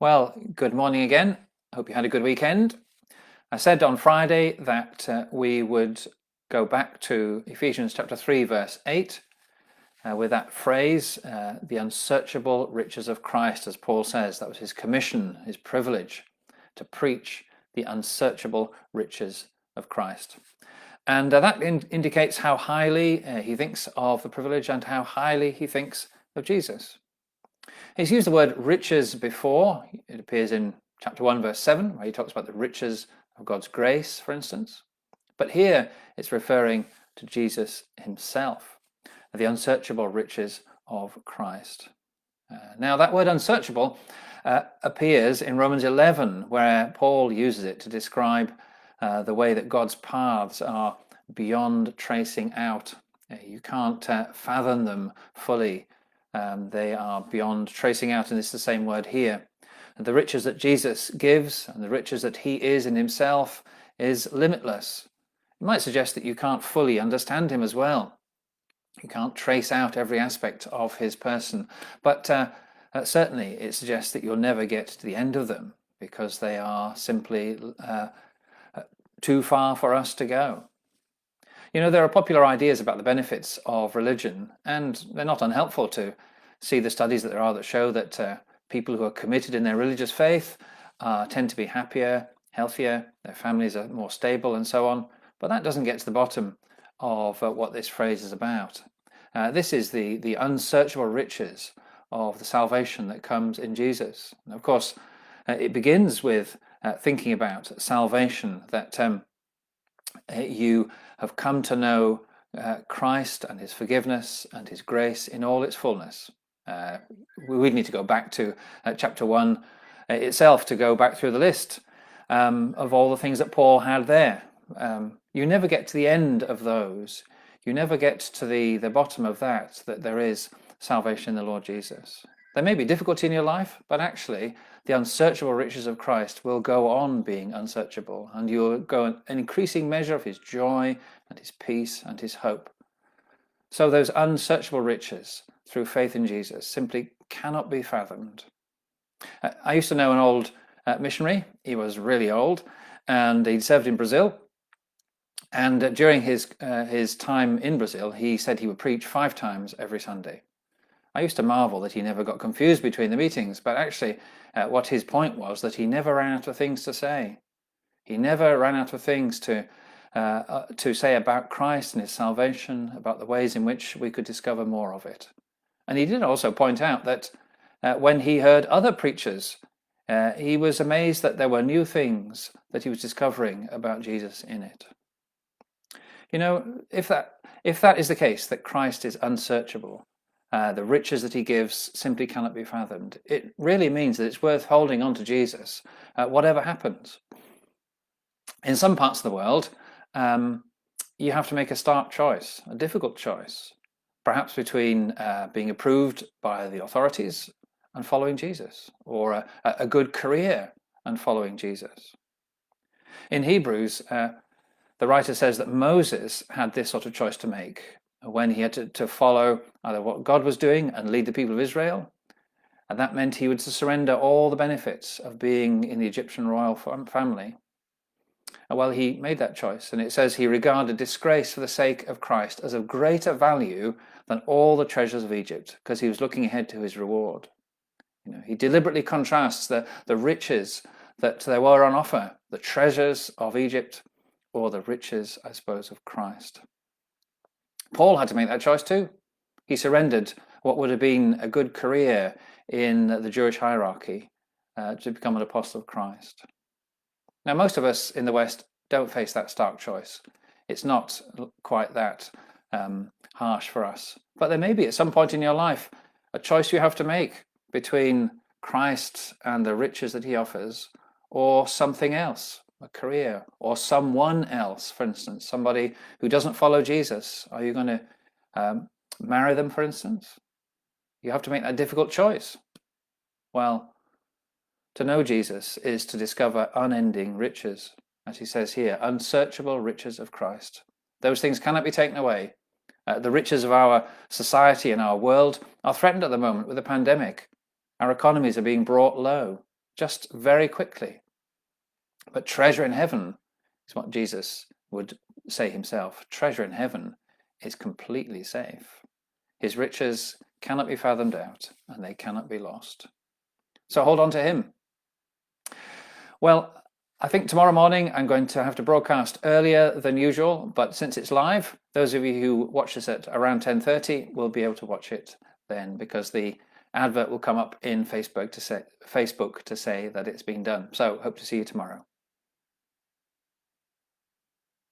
Well, good morning again. Hope you had a good weekend. I said on Friday that we would go back to Ephesians chapter 3, verse 8, with that phrase, the unsearchable riches of Christ, as Paul says. That was his commission, his privilege, to preach the unsearchable riches of Christ. And that indicates how highly he thinks of the privilege and how highly he thinks of Jesus. He's used the word riches before. It appears in chapter 1, verse 7, where he talks about the riches of God's grace, for instance. But here it's referring to Jesus himself, the unsearchable riches of Christ. Now, that word unsearchable appears in Romans 11, where Paul uses it to describe the way that God's paths are beyond tracing out. You can't fathom them fully. They are beyond tracing out, and it's the same word here. And the riches that Jesus gives and the riches that he is in himself is limitless. It might suggest that you can't fully understand him as well. You can't trace out every aspect of his person, but certainly it suggests that you'll never get to the end of them because they are simply too far for us to go. You know, there are popular ideas about the benefits of religion, and they're not unhelpful to see the studies that there are that show that people who are committed in their religious faith tend to be happier, healthier, their families are more stable, and so on. But that doesn't get to the bottom of what this phrase is about. This is the unsearchable riches of the salvation that comes in Jesus. And of course, it begins with thinking about salvation, that you have come to know Christ and his forgiveness and his grace in all its fullness. We need to go back to chapter 1 itself to go back through the list of all the things that Paul had there. You never get to the end of those. You never get to the bottom of that there is salvation in the Lord Jesus. There may be difficulty in your life, but actually the unsearchable riches of Christ will go on being unsearchable, and you'll go an increasing measure of his joy and his peace and his hope. So those unsearchable riches through faith in Jesus simply cannot be fathomed. I used to know an old missionary. He was really old, and he'd served in Brazil. And during his time in Brazil, he said he would preach 5 times every Sunday. I used to marvel that he never got confused between the meetings, but actually what his point was that he never ran out of things to say. He never ran out of things to say about Christ and his salvation, about the ways in which we could discover more of it. And he did also point out that when he heard other preachers, he was amazed that there were new things that he was discovering about Jesus in it. You know, if that is the case, that Christ is unsearchable, the riches that he gives simply cannot be fathomed, it really means that it's worth holding on to Jesus, whatever happens. In some parts of the world, you have to make a stark choice, a difficult choice, perhaps between being approved by the authorities and following Jesus, or a good career and following Jesus. In Hebrews, the writer says that Moses had this sort of choice to make when he had to follow either what God was doing and lead the people of Israel, and that meant he would surrender all the benefits of being in the Egyptian royal family. Well, he made that choice, and it says he regarded disgrace for the sake of Christ as of greater value than all the treasures of Egypt, because he was looking ahead to his reward. You know, he deliberately contrasts the riches that there were on offer, the treasures of Egypt, or the riches, I suppose, of Christ. Paul had to make that choice too. He surrendered what would have been a good career in the Jewish hierarchy to become an apostle of Christ. Now, most of us in the West don't face that stark choice. It's not quite that harsh for us. But there may be at some point in your life a choice you have to make between Christ and the riches that he offers, or something else, a career, or someone else, for instance, somebody who doesn't follow Jesus. Are you going to marry them, for instance? You have to make that difficult choice. Well, to know Jesus is to discover unending riches, as he says here, unsearchable riches of Christ. Those things cannot be taken away. The riches of our society and our world are threatened at the moment with the pandemic. Our economies are being brought low. just very quickly. But treasure in heaven is what Jesus would say himself. Treasure in heaven is completely safe. His riches cannot be fathomed out, and they cannot be lost. So hold on to him. Well, I think tomorrow morning I'm going to have to broadcast earlier than usual, but since it's live, those of you who watch this at around 10:30 will be able to watch it then, because the advert will come up in Facebook to say that it's been done. So hope to see you tomorrow.